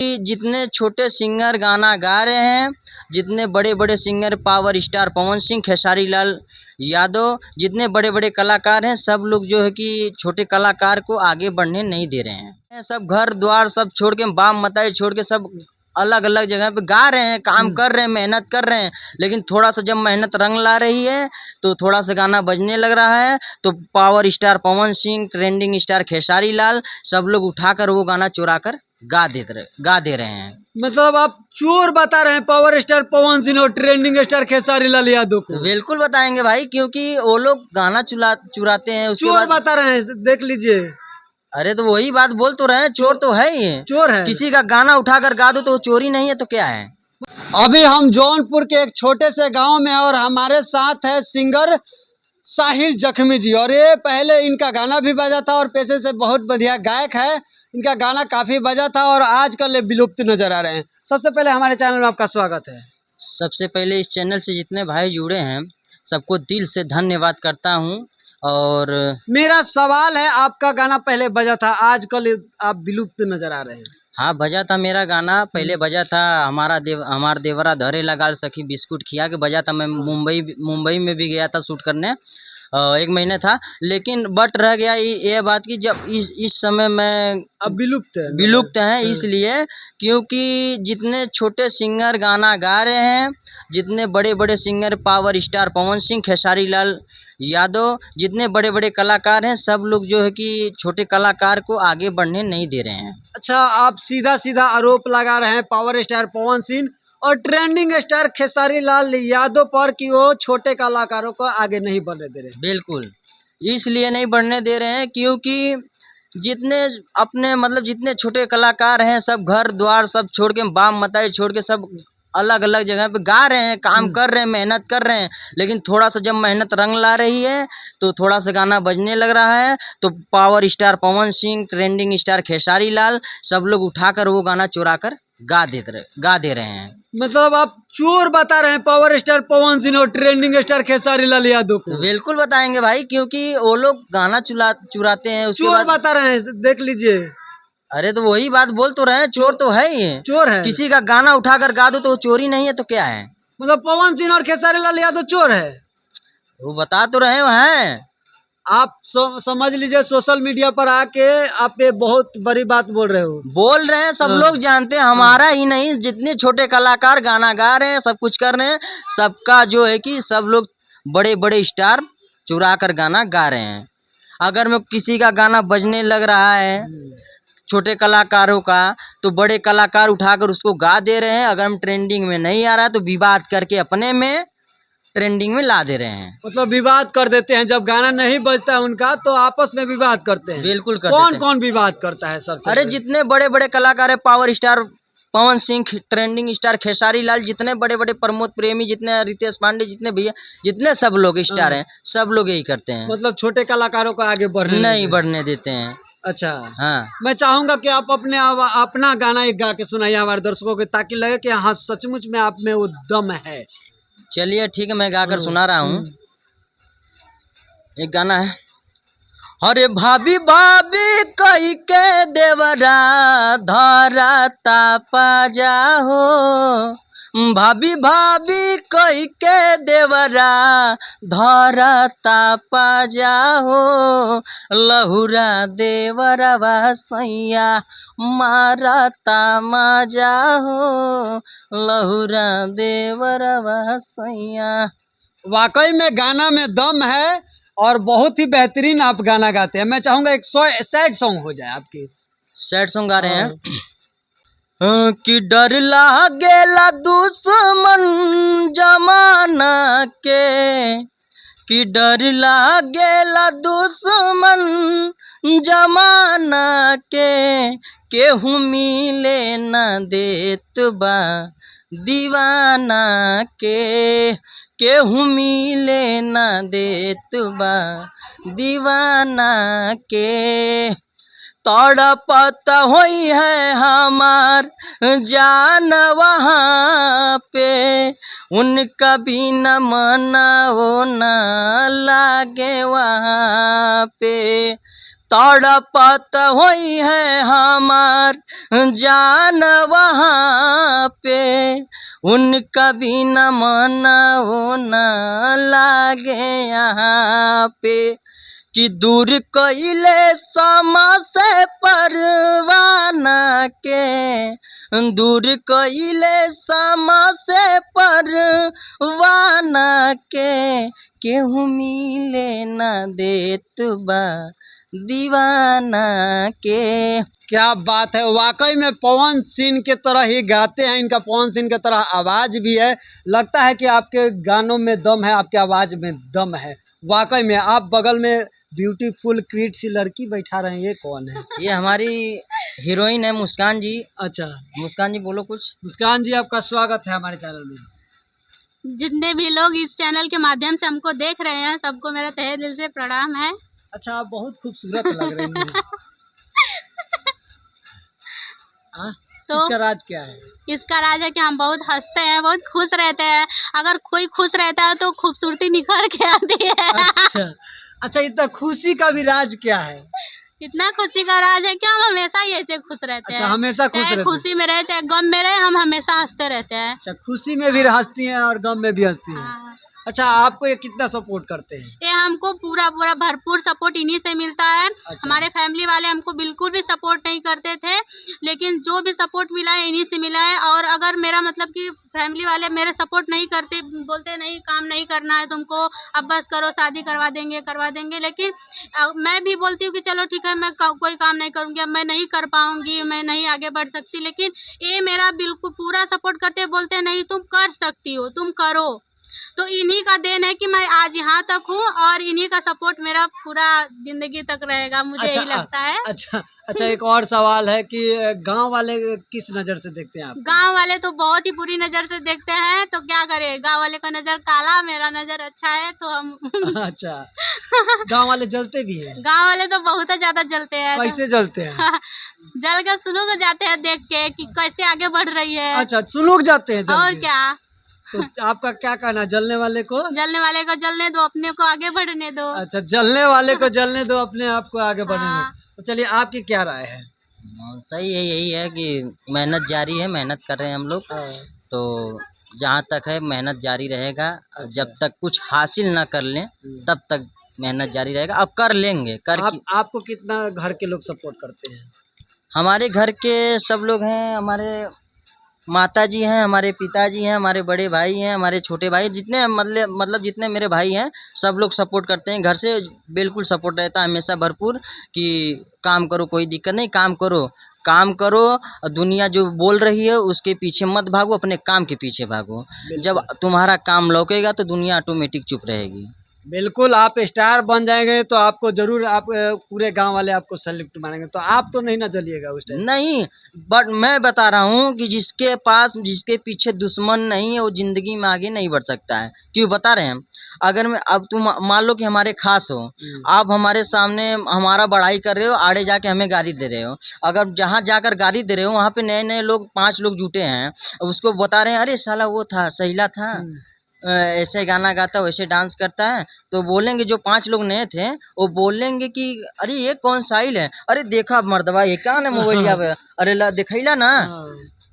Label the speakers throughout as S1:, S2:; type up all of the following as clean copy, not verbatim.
S1: जितने छोटे सिंगर गाना गा रहे हैं, जितने बड़े बड़े singer power star Pawan Singh, Khesari Lal Yadav, जितने बड़े बड़े कलाकार हैं, सब लोग जो है कि छोटे कलाकार को आगे बढ़ने नहीं दे रहे हैं। सब घर द्वार सब छोड़ के, बाप मताई छोड़ के सब अलग अलग जगह पे गा रहे हैं, काम कर रहे हैं, मेहनत कर रहे हैं। लेकिन थोड़ा सा जब मेहनत रंग ला रही है तो थोड़ा सा गाना बजने लग रहा है तो power star Pawan Singh, trending star Khesari Lal, सब लोग उठाकर वो गाना चुरा कर गा दे रहे हैं।
S2: मतलब आप चोर बता रहे हैं पावर स्टार पवन सिंह और ट्रेंडिंग स्टार खेसारी लाल यादव को?
S1: तो बिल्कुल बताएंगे भाई, क्योंकि वो लोग गाना चुराते हैं। उसके
S2: चोर
S1: बाद
S2: बता रहे हैं, देख लीजिए।
S1: अरे तो वही बात बोल तो रहे हैं, चोर तो है ही है।
S2: चोर है।
S1: किसी का गाना उठाकर गा दो तो वो चोरी नहीं है तो क्या है।
S2: अभी हम जौनपुर के एक छोटे से गांव में हैं और हमारे साथ है सिंगर साहिल जख्मी जी। और ये पहले इनका गाना भी बजा था और पेशे से बहुत बढ़िया गायक है। इनका गाना काफी बजा था और आजकल ये विलुप्त नजर आ रहे हैं। सबसे पहले हमारे चैनल में आपका स्वागत है।
S1: सबसे पहले इस चैनल से जितने भाई जुड़े हैं सबको दिल से धन्यवाद करता हूँ। और
S2: मेरा सवाल है, आपका गाना पहले बजा था, आजकल आप विलुप्त नजर आ रहे हैं।
S1: हाँ, बजा था मेरा गाना, पहले बजा था। हमारा देवरा धरे लगाल सखी बिस्कुट खिया के बजा था। मैं मुंबई में भी गया था शूट करने, 1 महीने था। लेकिन बट रह गया ये बात की जब इस समय मैं
S2: अब
S1: विलुप्त हैं, इसलिए क्योंकि जितने छोटे सिंगर गाना गा रहे हैं, जितने बड़े बड़े singer power star Pawan Singh, Khesari Lal Yadav, जितने बड़े बड़े कलाकार हैं, सब लोग जो है कि छोटे कलाकार को आगे बढ़ने नहीं दे रहे हैं।
S2: अच्छा, आप सीधा सीधा आरोप लगा रहे हैं पावर स्टार पवन सिंह और ट्रेंडिंग स्टार खेसारी लाल यादव पर कि वो छोटे कलाकारों को आगे नहीं बढ़ने दे रहे।
S1: बिल्कुल, इसलिए नहीं बढ़ने दे रहे हैं क्योंकि जितने अपने मतलब जितने छोटे कलाकार हैं, सब घर द्वार सब छोड़ के, बाप मताई छोड़ के सब अलग अलग जगह पे गा रहे हैं, काम कर रहे हैं, मेहनत कर रहे हैं। लेकिन थोड़ा सा जब मेहनत रंग ला रही है तो थोड़ा सा गाना बजने लग रहा है तो power star Pawan Singh, trending star Khesari Lal, सब लोग उठाकर वो गाना चुरा कर गा दे रहे हैं।
S2: मतलब आप चोर बता रहे हैं पावर स्टार पवन सिंह और ट्रेंडिंग स्टार खेसारी लाल यादव को?
S1: तो बिल्कुल बताएंगे भाई, क्योंकि वो लोग गाना चुराते हैं। उसके
S2: चोर
S1: बाद
S2: बता रहे हैं, देख लीजिए।
S1: अरे तो वही बात बोल तो रहे हैं, चोर तो है ही है।
S2: चोर है।
S1: किसी का गाना उठाकर गा दो तो वो चोरी नहीं है तो क्या है।
S2: मतलब पवन सिंह और खेसारी लाल यादव चोर है?
S1: वो बता तो रहे हैं।
S2: आप समझ लीजिए, सोशल मीडिया पर आके आप ये बहुत बड़ी बात बोल रहे हो।
S1: बोल रहे हैं, सब लोग जानते हैं। हमारा ही नहीं, जितने छोटे कलाकार गाना गा रहे हैं, सब कुछ कर रहे हैं, सबका जो है कि सब लोग बड़े बड़े स्टार चुरा कर गाना गा रहे हैं। अगर मैं किसी का गाना बजने लग रहा है छोटे कलाकारों का तो बड़े कलाकार उठाकर उसको गा दे रहे हैं। अगर हम ट्रेंडिंग में नहीं आ रहा है तो विवाद करके अपने में ट्रेंडिंग में ला दे रहे हैं।
S2: मतलब विवाद कर देते हैं, जब गाना नहीं बजता है उनका तो आपस में विवाद करते हैं।
S1: बिल्कुल करते
S2: कौन
S1: हैं।
S2: कौन विवाद करता है सबसे?
S1: अरे जितने बड़े बड़े कलाकार है, power star Pawan Singh, trending star Khesari Lal, जितने बड़े बड़े प्रमोद प्रेमी, जितने रितेश पांडे, जितने भैया, जितने सब लोग स्टार हैं, सब लोग यही करते हैं।
S2: मतलब छोटे कलाकारों को आगे बढ़ने
S1: नहीं बढ़ने देते हैं।
S2: अच्छा,
S1: हाँ,
S2: मैं चाहूंगा कि आप अपना गाना एक गा के सुनाइए हमारे दर्शकों को, ताकि लगे कि हाँ सचमुच में आप में वो दम है।
S1: चलिए ठीक है, मैं गाकर सुना रहा हूँ। एक गाना है। अरे भाभी भाभी कही के देवरा धरता पाजा हो, भाभी भाभी कही के देवरा धरता पाजा हो, लहुरा देवरवा सैया मारता माजा हो, लहुरा देवरवा सैया।
S2: वाकई में गाना में दम है और बहुत ही बेहतरीन आप गाना गाते हैं। मैं चाहूंगा एक सैड सॉन्ग हो जाए आपकी।
S1: सैड सॉन्ग गा रहे हैं। कि डर लागेला दुश्मन जमाना के, कि डर लागेला दुश्मन जमाना के, केहू मिले न देत बा दीवाना के, केहू मिले न देत बा दीवाना के, तड़पत होई है हमार जान वहाँ पे, उनका बिना मना वो न लागे वहाँ पे, तड़पत होई है हमार जान वहाँ पे, उनका भी न मन वो न लागे यहाँ पे, कि दूर कइले समा से परवाना के, दूर कइले समा से परवाना के, केहू मिले न देत बा दीवाना के।
S2: क्या बात है, वाकई में पवन सिंह के तरह ही गाते हैं, इनका पवन सिंह की तरह आवाज़ भी है। लगता है कि आपके गानों में दम है, आपके आवाज़ में दम है। वाकई में आप बगल में ब्यूटीफुल क्यूट सी लड़की बैठा रहे हैं, ये कौन है?
S1: ये हमारी हीरोइन है मुस्कान जी।
S2: अच्छा,
S1: मुस्कान जी बोलो कुछ।
S2: मुस्कान जी आपका स्वागत है हमारे चैनल में।
S3: जितने भी लोग इस चैनल के माध्यम से हमको देख रहे हैं, सबको मेरा तहे दिल से प्रणाम है।
S2: अच्छा, आप बहुत खूबसूरत लग रही हैं।
S3: तो
S2: इसका राज क्या है?
S3: इसका राज है कि हम बहुत हंसते हैं, बहुत खुश रहते हैं। अगर कोई खुश रहता है तो खूबसूरती निखर के आती है।
S2: अच्छा, अच्छा, इतना खुशी का भी राज क्या है?
S3: इतना खुशी का राज है कि हम हमेशा ही ऐसे खुश रहते
S2: अच्छा,
S3: हैं।
S2: हमेशा खुश
S3: चाहे
S2: रहते हैं।
S3: खुशी में रहे चाहे गम में रहे, हम हमेशा हंसते रहते हैं।
S2: अच्छा, खुशी में भी हंसती हैं और गम में भी हंसती हैं।
S3: हाँ।
S2: अच्छा, आपको ये कितना सपोर्ट करते हैं?
S3: ये हमको पूरा पूरा भरपूर सपोर्ट इन्हीं से मिलता है।
S2: अच्छा।
S3: हमारे फैमिली वाले हमको बिल्कुल भी सपोर्ट नहीं करते थे, लेकिन जो भी सपोर्ट मिला है इन्हीं से मिला है। और अगर मेरा मतलब कि फैमिली वाले मेरे सपोर्ट नहीं करते, बोलते नहीं काम नहीं करना है तुमको, अब बस करो, शादी करवा देंगे, लेकिन मैं भी बोलती हूँ कि चलो ठीक है, मैं कोई काम नहीं करूँगी, अब मैं नहीं कर पाऊँगी, मैं नहीं आगे बढ़ सकती, लेकिन ये मेरा बिल्कुल पूरा सपोर्ट करते, बोलते नहीं तुम कर सकती हो, तुम करो। तो इन्हीं का देन है कि मैं आज यहाँ तक हूँ, और इन्हीं का सपोर्ट मेरा पूरा जिंदगी तक रहेगा, मुझे
S2: अच्छा,
S3: यही लगता है।
S2: अच्छा, अच्छा, एक और सवाल है कि गांव वाले किस नज़र से देखते हैं आप?
S3: गांव वाले तो बहुत ही बुरी नज़र से देखते हैं, तो क्या करें, गांव वाले का नज़र काला, मेरा नज़र अच्छा है, तो हम
S2: अच्छा, गांव वाले जलते भी हैं?
S3: गांव वाले तो बहुत ज्यादा जलते हैं।
S2: कैसे जलते हैं?
S3: जल के सुनूक जाते हैं देख के कि कैसे आगे बढ़ रही है।
S2: अच्छा, सुलूक जाते हैं जल
S3: और
S2: के।
S3: क्या,
S2: तो आपका क्या कहना है, जलने वाले को?
S3: जलने वाले को जलने दो, अपने को आगे बढ़ने दो।
S2: अच्छा, जलने वाले को जलने दो, अपने आप को आगे बढ़ने
S3: हाँ।
S2: दो। तो चलिए, आपकी क्या राय है?
S1: सही है, यही है कि मेहनत जारी है, मेहनत कर रहे हैं हम लोग। तो जहाँ तक है मेहनत जारी रहेगा, जब तक कुछ हासिल ना कर लें तब तक मेहनत जारी रहेगा, और कर लेंगे।
S2: आपको कितना घर के लोग सपोर्ट करते हैं?
S1: हमारे घर के सब लोग हैं, हमारे माताजी हैं, हमारे पिताजी हैं, हमारे बड़े भाई हैं, हमारे छोटे भाई, जितने मतलब जितने मेरे भाई हैं सब लोग सपोर्ट करते हैं। घर से बिल्कुल सपोर्ट रहता है हमेशा भरपूर, कि काम करो, कोई दिक्कत नहीं, काम करो, काम करो। दुनिया जो बोल रही है उसके पीछे मत भागो, अपने काम के पीछे भागो। जब तुम्हारा काम लौकेगा तो दुनिया ऑटोमेटिक चुप रहेगी।
S2: बिल्कुल, आप स्टार बन जाएंगे तो आपको जरूर, आप पूरे गांव वाले आपको सैल्यूट मारेंगे। तो आप तो नहीं ना जलिएगा उस टाइम?
S1: नहीं, बट मैं बता रहा हूँ कि जिसके पास, जिसके पीछे दुश्मन नहीं है वो ज़िंदगी में आगे नहीं बढ़ सकता है। क्यों बता रहे हैं हम? अगर मैं, अब तुम मान लो कि हमारे खास हो, आप हमारे सामने हमारा बड़ाई कर रहे हो, आड़े जाके हमें गाली दे रहे हो। अगर जहाँ जाकर गाली दे रहे हो वहाँ पे नए नए लोग, 5 लोग जुटे हैं, उसको बता रहे हैं अरे साला वो था, सहीला था, ऐसे गाना गाता, वैसे डांस करता है, तो बोलेंगे जो 5 लोग नए थे वो बोलेंगे कि अरे ये कौन साहिल है, अरे देखा मर्दवा ये क्या ना मोबाइल या अरे ला दिखैला ना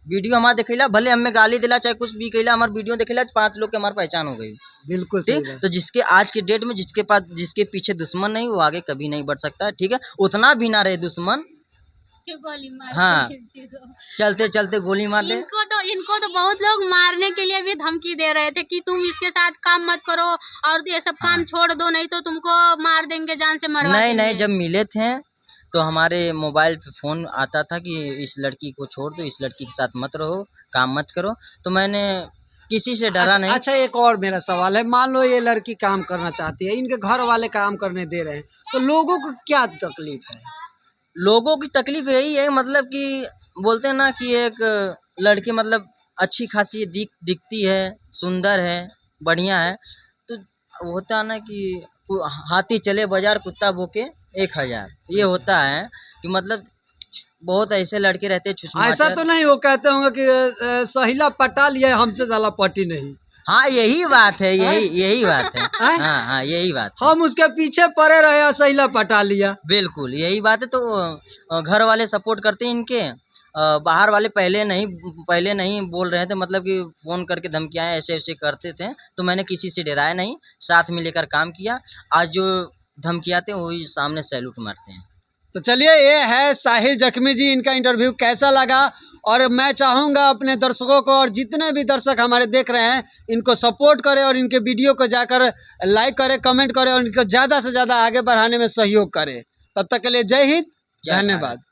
S1: वीडियो हमारा दिखैला, भले हमें गाली दिला चाहे कुछ भी कहला, हमारा वीडियो दिखैला, 5 लोग के हमारी पहचान हो गई।
S2: बिल्कुल
S1: ठीक, तो जिसके आज के डेट में जिसके पास, जिसके पीछे दुश्मन नहीं, वो आगे कभी नहीं बढ़ सकता है। ठीक है, उतना भी ना रहे दुश्मन,
S3: गोली मार
S1: हाँ, चलते चलते गोली मार दे।
S3: इनको तो बहुत लोग मारने के लिए भी धमकी दे रहे थे कि तुम इसके साथ काम मत करो और ये सब काम छोड़ दो, नहीं तो तुमको मार देंगे, जान से मरवा देंगे।
S1: नहीं, जब मिले थे तो हमारे मोबाइल पे फ़ोन आता था कि इस लड़की को छोड़ दो, इस लड़की के साथ मत रहो, काम मत करो, तो मैंने किसी से डरा नहीं।
S2: अच्छा, एक और मेरा सवाल है, मान लो ये लड़की काम करना चाहती है, इनके घर वाले काम करने दे रहे हैं, तो लोगों को क्या तकलीफ है?
S1: लोगों की तकलीफ यही है, मतलब कि बोलते हैं ना कि एक लड़की मतलब अच्छी खासी दिखती है, सुंदर है, बढ़िया है, तो होता है ना कि हाथी चले बाजार, कुत्ता भौंके 1000, ये होता है कि मतलब बहुत ऐसे लड़के रहते हैं छुछुमाचर।
S2: ऐसा तो नहीं वो कहते होंगे कि सहिला पटा लिया हमसे ज़्यादा पटी नहीं?
S1: हाँ यही बात है, यही बात है।
S2: हैं?
S1: हाँ हाँ यही बात है।
S2: हम उसके पीछे पड़े रहे और सहीला पटा लिया।
S1: बिल्कुल यही बात है। तो घर वाले सपोर्ट करते हैं इनके, बाहर वाले पहले नहीं बोल रहे थे, मतलब कि फ़ोन करके धमकियाँ ऐसे ऐसे करते थे, तो मैंने किसी से डराया नहीं, साथ में लेकर काम किया। आज जो धमकियाते हैं वही सामने सैल्यूट मारते हैं।
S2: तो चलिए, ये है साहिल जख्मी जी। इनका इंटरव्यू कैसा लगा? और मैं चाहूँगा अपने दर्शकों को, और जितने भी दर्शक हमारे देख रहे हैं, इनको सपोर्ट करें और इनके वीडियो को जाकर लाइक करें, कमेंट करें और इनको ज़्यादा से ज़्यादा आगे बढ़ाने में सहयोग करें। तब तक के लिए जय हिंद,
S1: जय भारत।
S2: धन्यवाद।